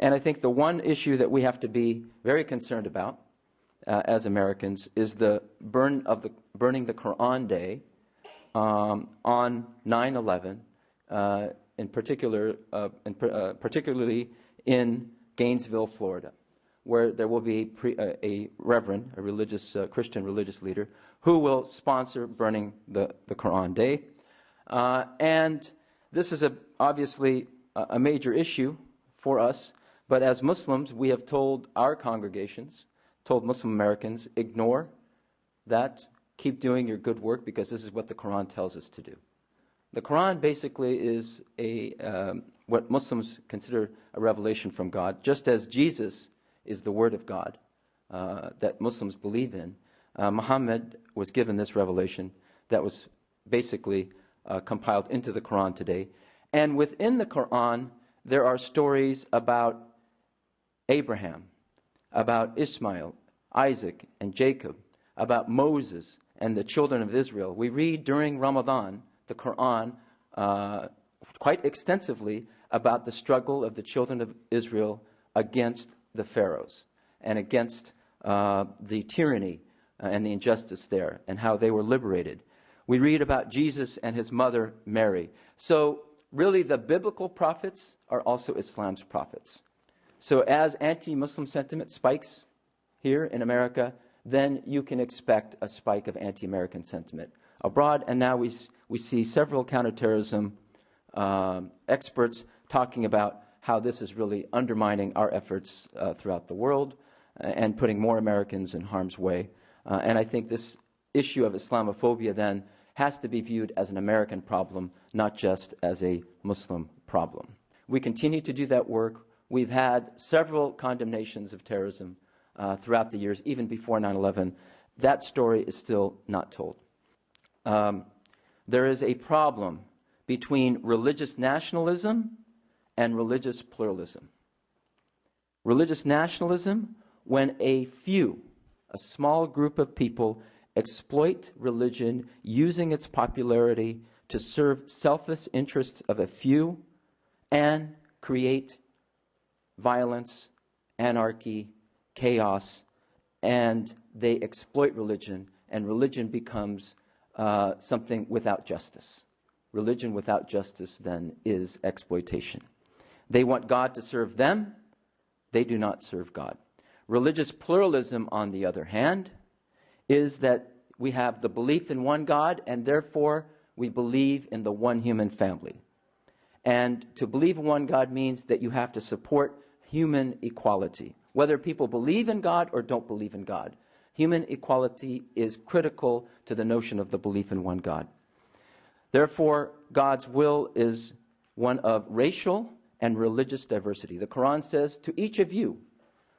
And I think the one issue that we have to be very concerned about as Americans is the burning the Quran Day on 9/11, in particular, particularly in Gainesville, Florida, where there will be a reverend, a religious Christian religious leader, who will sponsor burning the Quran Day. And this is obviously a major issue for us, but as Muslims, we have told our congregations, told Muslim Americans, ignore that, keep doing your good work because this is what the Quran tells us to do. The Quran basically is what Muslims consider a revelation from God, just as Jesus is the Word of God that Muslims believe in. Muhammad was given this revelation that was basically compiled into the Quran today. And within the Quran, there are stories about Abraham, about Ishmael, Isaac, and Jacob, about Moses and the children of Israel. We read during Ramadan, the Quran, quite extensively about the struggle of the children of Israel against the pharaohs and against the tyranny and the injustice there, and how they were liberated. We read about Jesus and his mother, Mary. So really the biblical prophets are also Islam's prophets. So as anti-Muslim sentiment spikes here in America, then you can expect a spike of anti-American sentiment abroad. And now we see several counterterrorism experts talking about how this is really undermining our efforts throughout the world and putting more Americans in harm's way. And I think this issue of Islamophobia then has to be viewed as an American problem, not just as a Muslim problem. We continue to do that work. We've had several condemnations of terrorism throughout the years, even before 9/11. That story is still not told. There is a problem between religious nationalism and religious pluralism. Religious nationalism, when a small group of people exploit religion using its popularity to serve selfish interests of a few and create violence, anarchy, chaos, and they exploit religion, and religion becomes something without justice. Religion without justice then is exploitation. They want God to serve them. They do not serve God. Religious pluralism, on the other hand, is that we have the belief in one God, and therefore we believe in the one human family. And to believe in one God means that you have to support human equality. Whether people believe in God or don't believe in God, human equality is critical to the notion of the belief in one God. Therefore, God's will is one of racial and religious diversity. The Quran says, to each of you,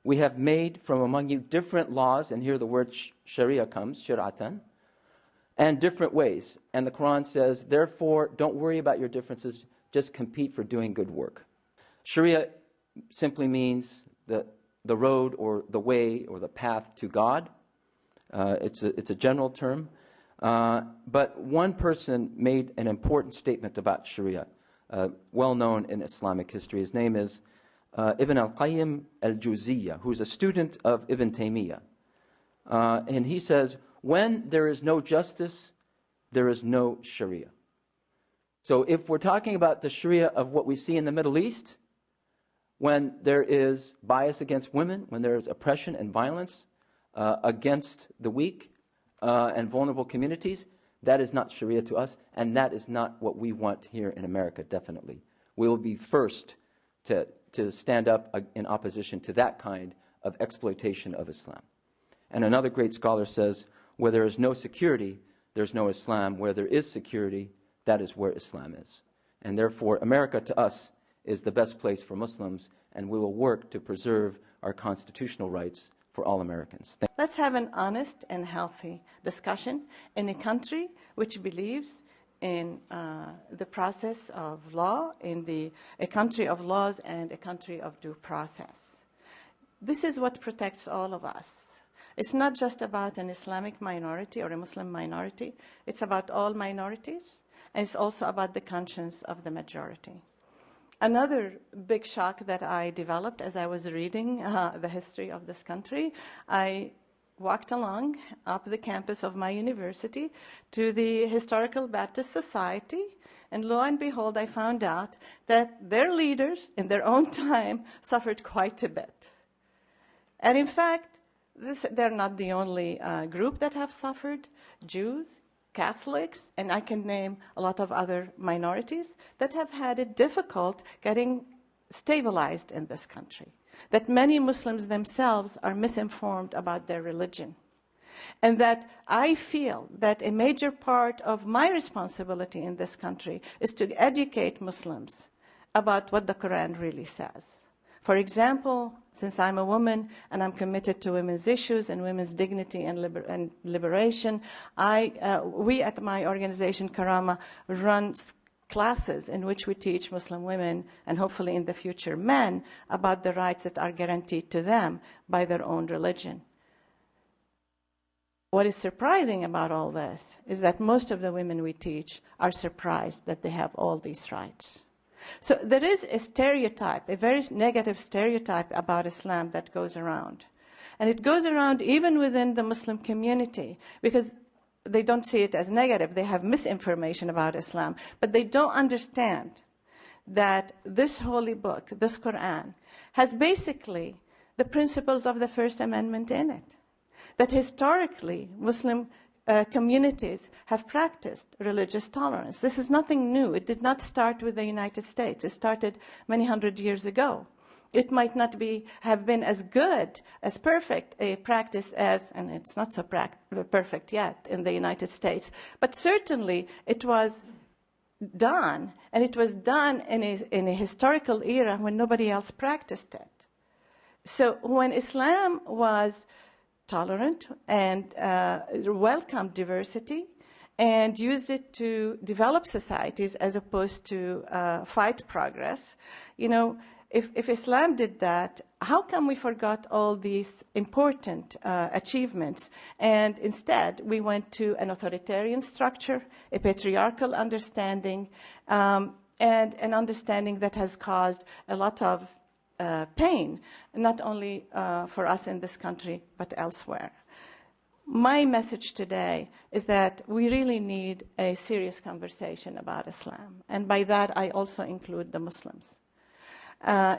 we have made from among you different laws, and here the word sharia comes, shir'atan, and different ways. And the Quran says, therefore, don't worry about your differences, just compete for doing good work. Sharia simply means the road or the way or the path to God. It's a general term. But one person made an important statement about Sharia, well known in Islamic history. His name is Ibn al-Qayyim al-Juziyya, who's a student of Ibn Taymiyyah. And he says, when there is no justice, there is no Sharia. So if we're talking about the Sharia of what we see in the Middle East, when there is bias against women, when there is oppression and violence against the weak and vulnerable communities, that is not Sharia to us, and that is not what we want here in America, definitely. We will be first to stand up in opposition to that kind of exploitation of Islam. And another great scholar says, where there is no security, there's no Islam. Where there is security, that is where Islam is. And therefore, America to us is the best place for Muslims, and we will work to preserve our constitutional rights for all Americans. Let's have an honest and healthy discussion in a country which believes in the process of law, in a country of laws and a country of due process. This is what protects all of us. It's not just about an Islamic minority or a Muslim minority. It's about all minorities, and it's also about the conscience of the majority. Another big shock that I developed as I was reading the history of this country, I walked along up the campus of my university to the Historical Baptist Society, and lo and behold, I found out that their leaders, in their own time, suffered quite a bit. And in fact, they're not the only group that have suffered. Jews, Catholics, and I can name a lot of other minorities that have had it difficult getting stabilized in this country. That many Muslims themselves are misinformed about their religion. And that I feel that a major part of my responsibility in this country is to educate Muslims about what the Quran really says. For example, since I'm a woman and I'm committed to women's issues and women's dignity and liberation, we at my organization, Karama, run classes in which we teach Muslim women, and hopefully in the future men, about the rights that are guaranteed to them by their own religion. What is surprising about all this is that most of the women we teach are surprised that they have all these rights. So there is a stereotype, a very negative stereotype about Islam that goes around. And it goes around even within the Muslim community, because they don't see it as negative. They have misinformation about Islam. But they don't understand that this holy book, this Quran, has basically the principles of the First Amendment in it. That historically, Muslim communities have practiced religious tolerance. This is nothing new. It did not start with the United States. It started many hundred years ago. It might not have been as good, as perfect a practice as, and it's not so perfect yet in the United States, but certainly it was done, and it was done in a historical era when nobody else practiced it. So when Islam was tolerant and welcomed diversity and used it to develop societies as opposed to fight progress. You know, if Islam did that, how come we forgot all these important achievements and instead we went to an authoritarian structure, a patriarchal understanding, and an understanding that has caused a lot of pain, not only for us in this country, but elsewhere. My message today is that we really need a serious conversation about Islam. And by that, I also include the Muslims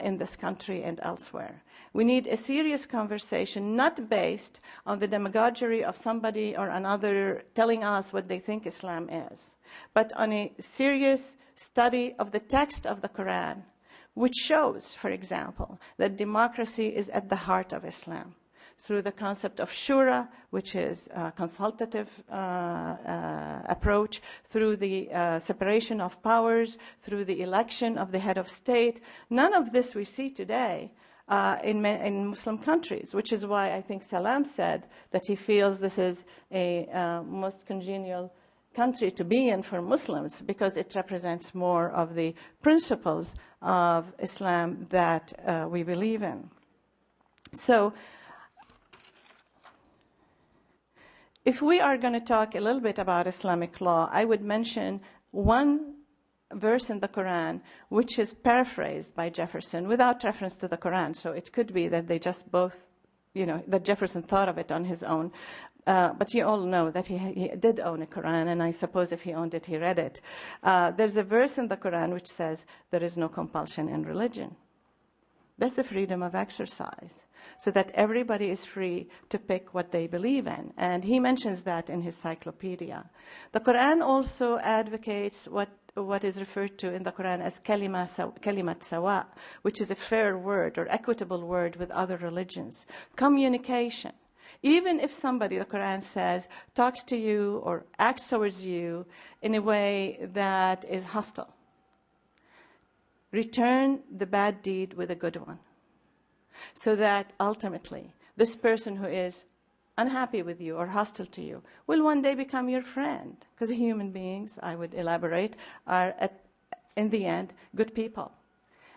in this country and elsewhere. We need a serious conversation, not based on the demagoguery of somebody or another telling us what they think Islam is, but on a serious study of the text of the Quran, which shows, for example, that democracy is at the heart of Islam through the concept of shura, which is a consultative approach, through the separation of powers, through the election of the head of state. None of this we see today in Muslim countries, which is why I think Salam said that he feels this is a most congenial country to be in for Muslims, because it represents more of the principles of Islam that we believe in. So if we are going to talk a little bit about Islamic law, I would mention one verse in the Quran which is paraphrased by Jefferson without reference to the Quran. So it could be that they just both, that Jefferson thought of it on his own. But you all know that he did own a Quran, and I suppose if he owned it, he read it. There's a verse in the Quran which says, there is no compulsion in religion. That's the freedom of exercise, so that everybody is free to pick what they believe in. And he mentions that in his cyclopedia. The Quran also advocates what is referred to in the Quran as kalimat sawa, which is a fair word or equitable word with other religions. Communication. Even if somebody, the Quran says, talks to you or acts towards you in a way that is hostile, return the bad deed with a good one. So that ultimately, this person who is unhappy with you or hostile to you will one day become your friend. Because human beings, I would elaborate, are in the end good people.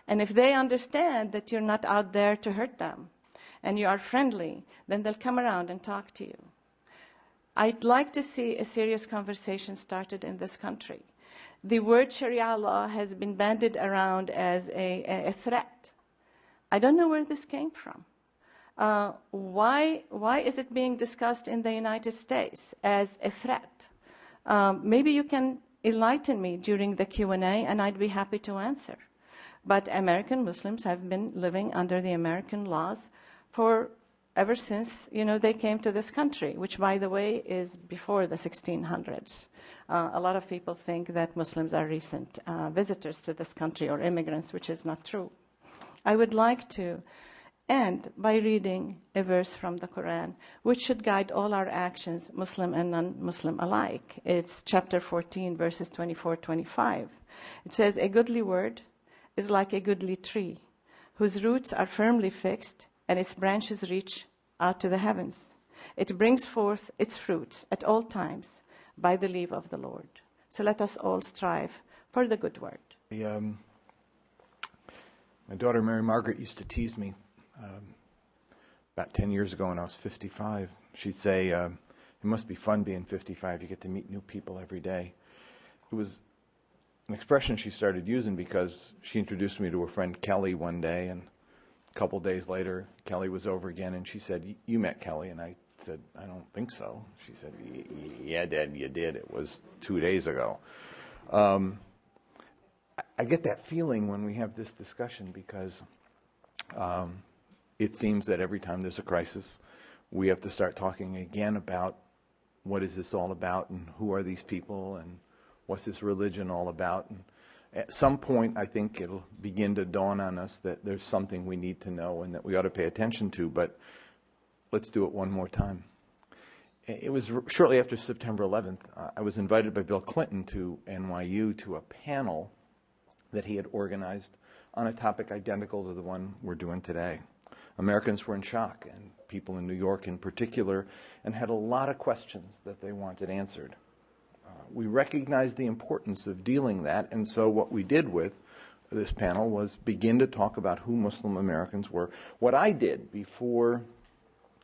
And if they understand that you're not out there to hurt them, and you are friendly, then they'll come around and talk to you. I'd like to see a serious conversation started in this country. The word Sharia law has been bandied around as a threat. I don't know where this came from. Why is it being discussed in the United States as a threat? Maybe you can enlighten me during the Q&A, and I'd be happy to answer. But American Muslims have been living under the American laws ever since, they came to this country, which, by the way, is before the 1600s. A lot of people think that Muslims are recent visitors to this country or immigrants, which is not true. I would like to end by reading a verse from the Quran, which should guide all our actions, Muslim and non-Muslim alike. It's chapter 14, verses 24-25. It says, "A goodly word is like a goodly tree, whose roots are firmly fixed, and its branches reach out to the heavens. It brings forth its fruits at all times by the leave of the Lord." So let us all strive for the good word. My daughter Mary Margaret used to tease me about 10 years ago when I was 55. She'd say, "It must be fun being 55. You get to meet new people every day." It was an expression she started using because she introduced me to her friend Kelly one day, and a couple days later, Kelly was over again, and she said, "You met Kelly?" And I said, "I don't think so." She said, "Yeah, Dad, you did. It was 2 days ago." I get that feeling when we have this discussion because it seems that every time there's a crisis, we have to start talking again about what is this all about and who are these people and what's this religion all about. And at some point, I think it'll begin to dawn on us that there's something we need to know and that we ought to pay attention to, but let's do it one more time. It was shortly after September 11th, I was invited by Bill Clinton to NYU to a panel that he had organized on a topic identical to the one we're doing today. Americans were in shock, and people in New York in particular, and had a lot of questions that they wanted answered. We recognized the importance of dealing that, and so what we did with this panel was begin to talk about who Muslim Americans were. What I did before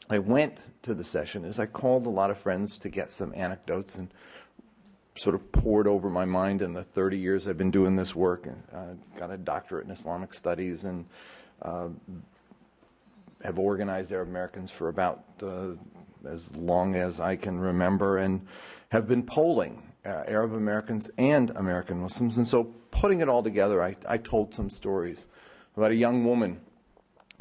I went to the session is I called a lot of friends to get some anecdotes and sort of poured over my mind in the 30 years I've been doing this work, and got a doctorate in Islamic studies, and have organized Arab Americans for about as long as I can remember, and have been polling Arab Americans and American Muslims. And so putting it all together, I told some stories about a young woman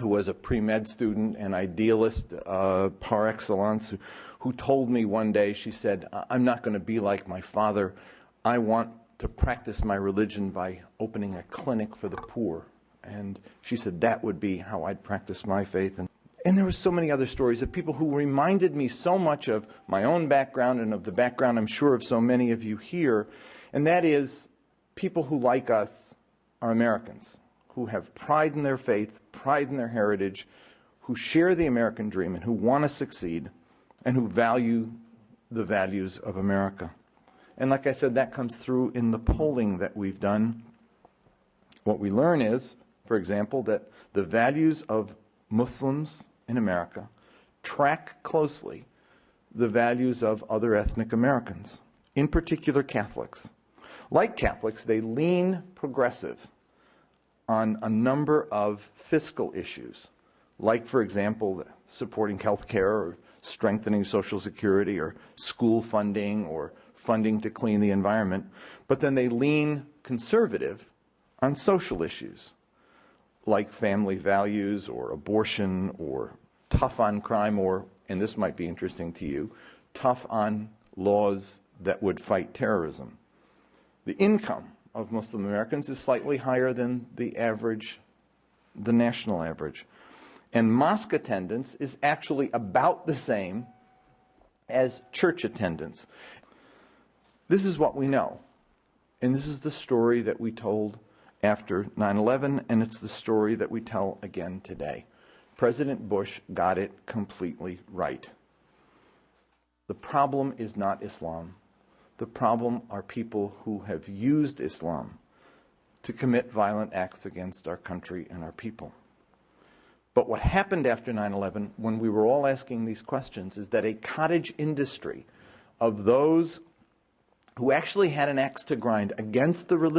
who was a pre-med student and idealist par excellence, who told me one day, she said, "I'm not going to be like my father. I want to practice my religion by opening a clinic for the poor." And she said, "That would be how I'd practice my faith." And there were so many other stories of people who reminded me so much of my own background and of the background, I'm sure, of so many of you here. And that is, people who, like us, are Americans, who have pride in their faith, pride in their heritage, who share the American dream and who want to succeed, and who value the values of America. And like I said, that comes through in the polling that we've done. What we learn is, for example, that the values of Muslims in America track closely the values of other ethnic Americans, in particular Catholics. Like Catholics, they lean progressive on a number of fiscal issues, like, for example, supporting health care or strengthening Social Security or school funding or funding to clean the environment. But then they lean conservative on social issues, like family values or abortion or tough on crime or, and this might be interesting to you, tough on laws that would fight terrorism. The income of Muslim Americans is slightly higher than the average, the national average. And mosque attendance is actually about the same as church attendance. This is what we know. And this is the story that we told after 9/11, and it's the story that we tell again today. President Bush got it completely right. The problem is not Islam. The problem are people who have used Islam to commit violent acts against our country and our people. But what happened after 9/11, when we were all asking these questions, is that a cottage industry of those who actually had an axe to grind against the religion